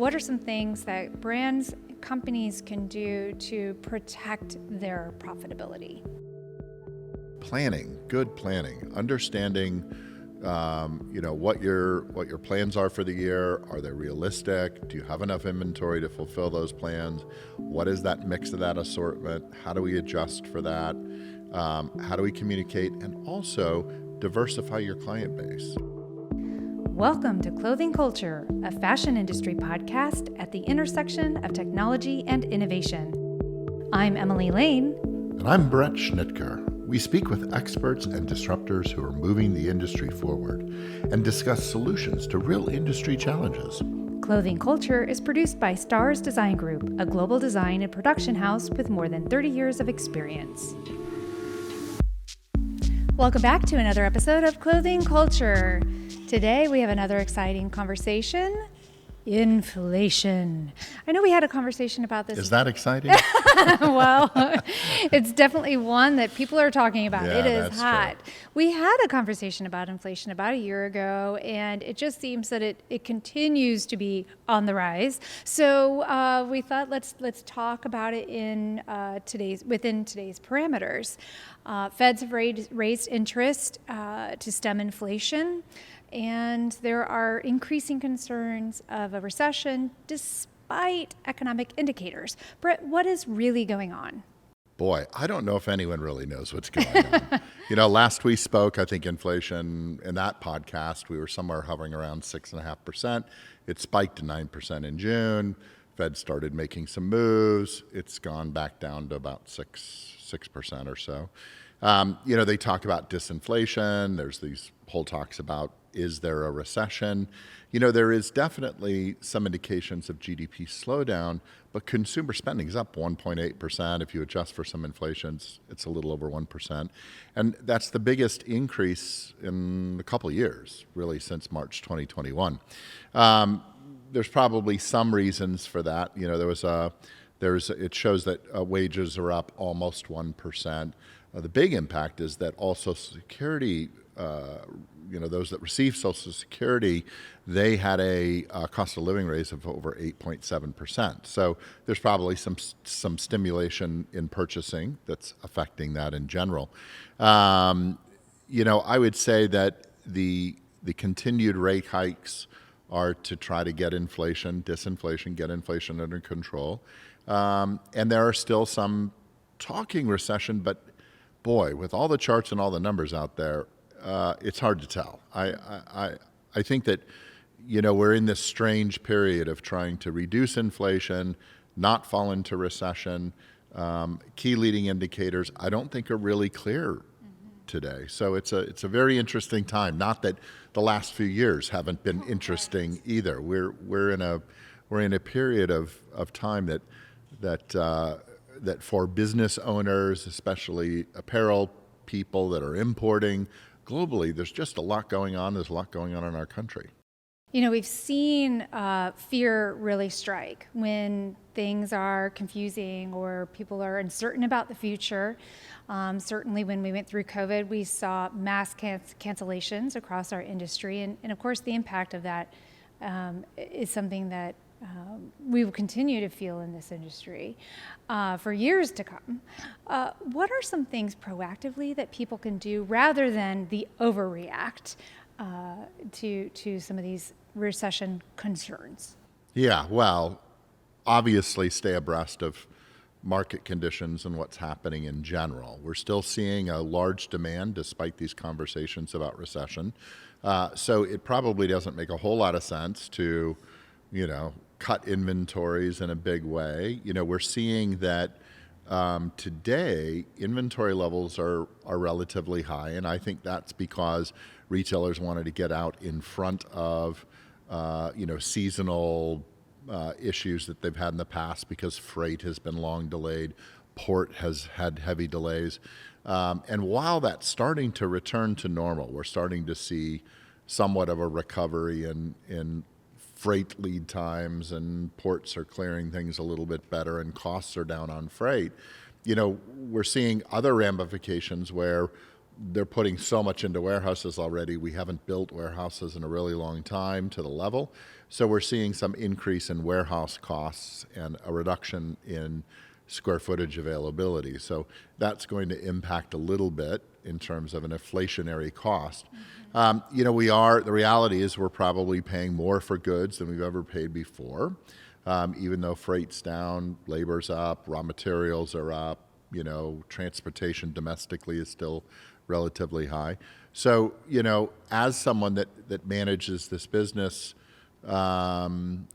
What are some things that brands, companies can do to protect their profitability? Planning, good planning, understanding, what your plans are for the year. Are they realistic? Do you have enough inventory to fulfill those plans? What is that mix of that assortment? How do we adjust for that? How do we communicate? And also diversify your client base. Welcome to Clothing Culture, a fashion industry podcast at the intersection of technology and innovation. I'm Emily Lane. And I'm Bret Schnitker. We speak with experts and disruptors who are moving the industry forward and discuss solutions to real industry challenges. Clothing Culture is produced by Stars Design Group, a global design and production house with more than 30 years of experience. Welcome back to another episode of Clothing Culture. Today we have another exciting conversation. Inflation. I know we had a conversation about this. Is that exciting? Well, it's definitely one that people are talking about. Yeah, it is that's hot. true. We had a conversation about inflation about a year ago, and it just seems that it continues to be on the rise. So we thought let's talk about it within today's parameters. Feds have raised interest to stem inflation. And there are increasing concerns of a recession despite economic indicators. Bret, what is really going on? Boy, I don't know if anyone really knows what's going on. Last we spoke, I think inflation in that podcast, we were somewhere hovering around 6.5%. It spiked to 9% in June. Fed started making some moves. It's gone back down to about 6% or so. They talk about disinflation. There's these whole talks about, is there a recession? There is definitely some indications of GDP slowdown, but consumer spending is up 1.8%. If you adjust for some inflation, it's a little over 1%. And that's the biggest increase in a couple of years, really, since March 2021. There's probably some reasons for that. It shows that wages are up almost 1%. The big impact is that all Social Security, those that receive Social Security, they had a cost of living raise of over 8.7%. So there's probably some stimulation in purchasing that's affecting that in general. I would say that the continued rate hikes are to try to get get inflation under control. And there are still some talking recession, but boy, with all the charts and all the numbers out there, it's hard to tell. I think that, we're in this strange period of trying to reduce inflation, not fall into recession. Key leading indicators, I don't think are really clear today. So it's a very interesting time. Not that the last few years haven't been interesting either. We're in a period of time that for business owners, especially apparel people that are importing globally, there's just a lot going on. There's a lot going on in our country. We've seen fear really strike when things are confusing or people are uncertain about the future. Certainly when we went through COVID, we saw mass cancellations across our industry. And of course, the impact of that is something that we will continue to feel in this industry for years to come. What are some things proactively that people can do rather than the overreact to some of these recession concerns? Yeah, well, obviously stay abreast of market conditions and what's happening in general. We're still seeing a large demand despite these conversations about recession. So it probably doesn't make a whole lot of sense to, cut inventories in a big way. We're seeing that today inventory levels are relatively high, and I think that's because retailers wanted to get out in front of seasonal issues that they've had in the past because freight has been long delayed, port has had heavy delays. And while that's starting to return to normal, we're starting to see somewhat of a recovery in freight lead times, and ports are clearing things a little bit better and costs are down on freight. We're seeing other ramifications where they're putting so much into warehouses already. We haven't built warehouses in a really long time to the level. So we're seeing some increase in warehouse costs and a reduction in square footage availability. So that's going to impact a little bit in terms of an inflationary cost. The reality is we're probably paying more for goods than we've ever paid before. Even though freight's down, labor's up, raw materials are up, transportation domestically is still relatively high. So, as someone that manages this business, some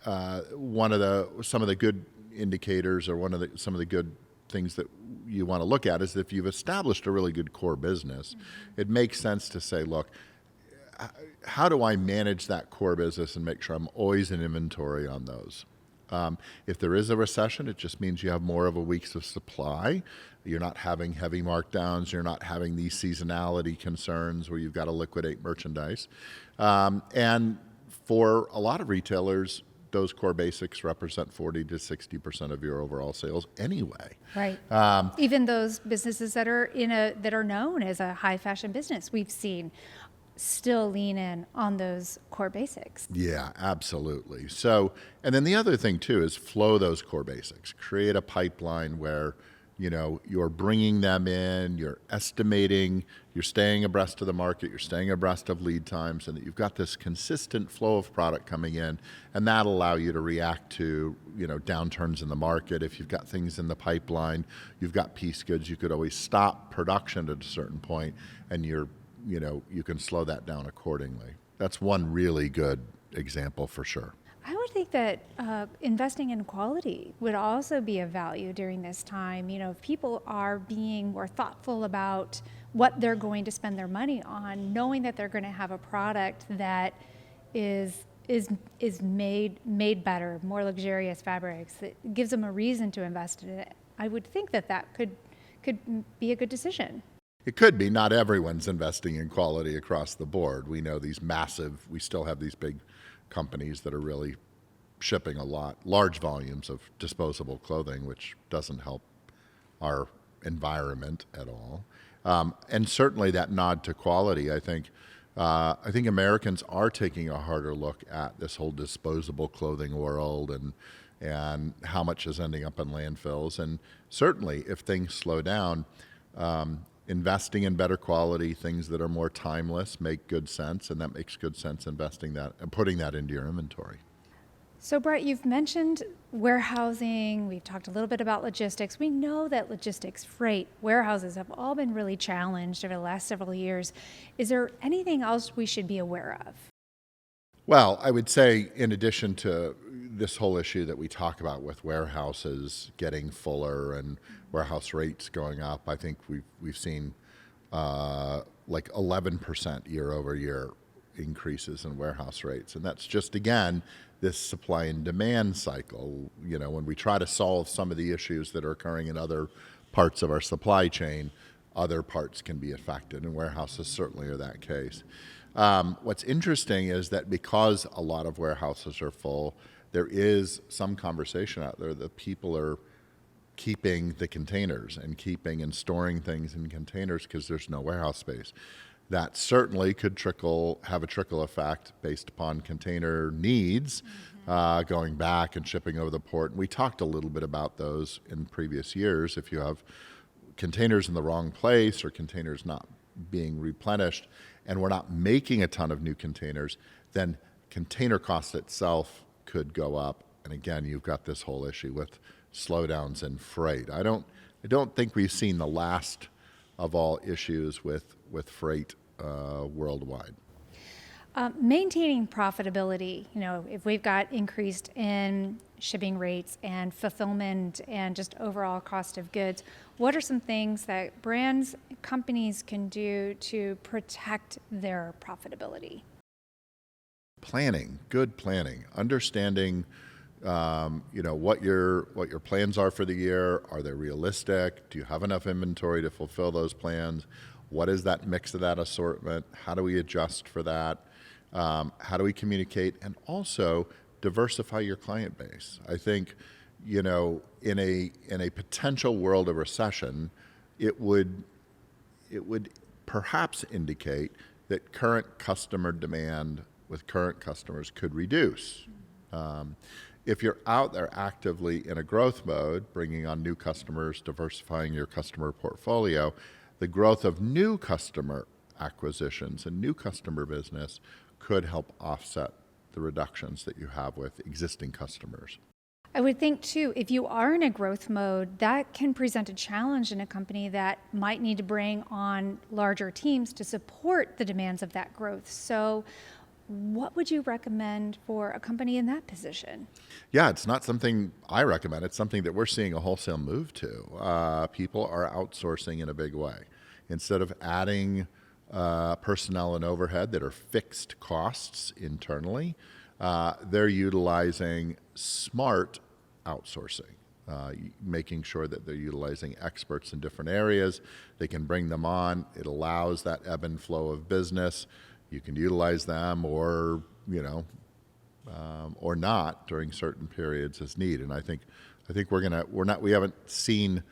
of the good indicators or some of the good things that you want to look at is if you've established a really good core business, it makes sense to say, look, how do I manage that core business and make sure I'm always in inventory on those? If there is a recession, it just means you have more of a weeks of supply. You're not having heavy markdowns. You're not having these seasonality concerns where you've got to liquidate merchandise. And for a lot of retailers, those core basics represent 40 to 60% of your overall sales anyway. Right. Even those businesses that are that are known as a high fashion business, we've seen still lean in on those core basics. Yeah, absolutely. So, and then the other thing too is flow those core basics. Create a pipeline where, you're bringing them in, you're estimating, you're staying abreast of the market, you're staying abreast of lead times, and that you've got this consistent flow of product coming in, and that'll allow you to react to, downturns in the market. If you've got things in the pipeline, you've got piece goods, you could always stop production at a certain point, and you can slow that down accordingly. That's one really good example for sure. I would think that investing in quality would also be of value during this time. If people are being more thoughtful about what they're going to spend their money on, knowing that they're going to have a product that is made better, more luxurious fabrics, that gives them a reason to invest in it. I would think that could be a good decision. It could be. Not everyone's investing in quality across the board. We know we still have these big companies that are really shipping large volumes of disposable clothing, which doesn't help our environment at all. And certainly that nod to quality, I think Americans are taking a harder look at this whole disposable clothing world and how much is ending up in landfills. And certainly if things slow down, investing in better quality, things that are more timeless, make good sense, and that makes good sense investing that and putting that into your inventory. So Bret, you've mentioned warehousing. We've talked a little bit about logistics. We know that logistics, freight, warehouses have all been really challenged over the last several years. Is there anything else we should be aware of? Well, I would say in addition to this whole issue that we talk about with warehouses getting fuller and warehouse rates going up, I think we've seen like 11% year over year increases in warehouse rates. And that's just, again, this supply and demand cycle. When we try to solve some of the issues that are occurring in other parts of our supply chain, other parts can be affected, and warehouses certainly are that case. What's interesting is that because a lot of warehouses are full, there is some conversation out there that people are keeping the containers and storing things in containers because there's no warehouse space. That certainly could have a trickle effect based upon container needs, going back and shipping over the port. And we talked a little bit about those in previous years. If you have containers in the wrong place or containers not being replenished, and we're not making a ton of new containers, then container cost itself could go up. And again, you've got this whole issue with slowdowns in freight. I don't think we've seen the last of all issues with freight worldwide. Maintaining profitability, if we've got increased in shipping rates and fulfillment and just overall cost of goods, what are some things that brands, companies can do to protect their profitability? Good planning, understanding, what your plans are for the year. Are they realistic? Do you have enough inventory to fulfill those plans? What is that mix of that assortment? How do we adjust for that? How do we communicate? And also diversify your client base. I think, in a potential world of recession, it would it would perhaps indicate that current customer demand with current customers could reduce. If you're out there actively in a growth mode, bringing on new customers, diversifying your customer portfolio, the growth of new customer acquisitions and new customer business could help offset the reductions that you have with existing customers. I would think too, if you are in a growth mode, that can present a challenge in a company that might need to bring on larger teams to support the demands of that growth. So what would you recommend for a company in that position? Yeah, it's not something I recommend. It's something that we're seeing a wholesale move to. People are outsourcing in a big way. Instead of adding personnel and overhead that are fixed costs internally, they're utilizing smart outsourcing, making sure that they're utilizing experts in different areas. They can bring them on. It allows that ebb and flow of business. You can utilize them or not during certain periods as need. And I think we haven't seen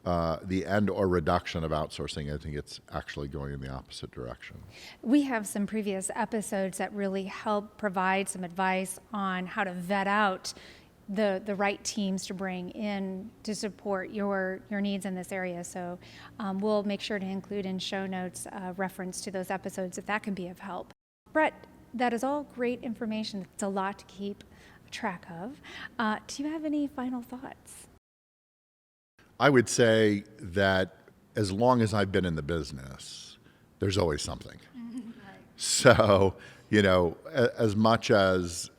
the end or reduction of outsourcing. I think it's actually going in the opposite direction. We have some previous episodes that really help provide some advice on how to vet out the right teams to bring in to support your needs in this area. So we'll make sure to include in show notes reference to those episodes if that can be of help. Bret, that is all great information. It's a lot to keep track of. Do you have any final thoughts? I would say that as long as I've been in the business, there's always something. Right. So, as much as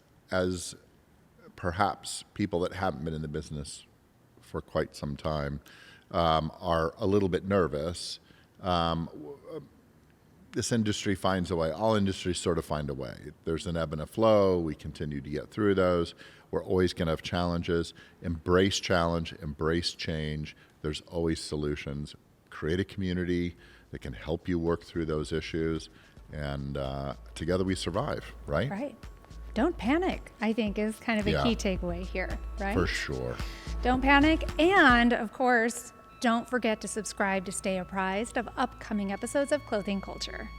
perhaps people that haven't been in the business for quite some time are a little bit nervous, this industry finds a way. All industries sort of find a way. There's an ebb and a flow. We continue to get through those. We're always going to have challenges. Embrace challenge, embrace change. There's always solutions. Create a community that can help you work through those issues, and together we survive, right? Right. Don't panic, I think, is kind of a key takeaway here, right? For sure. Don't panic. And of course, don't forget to subscribe to stay apprised of upcoming episodes of Clothing Culture.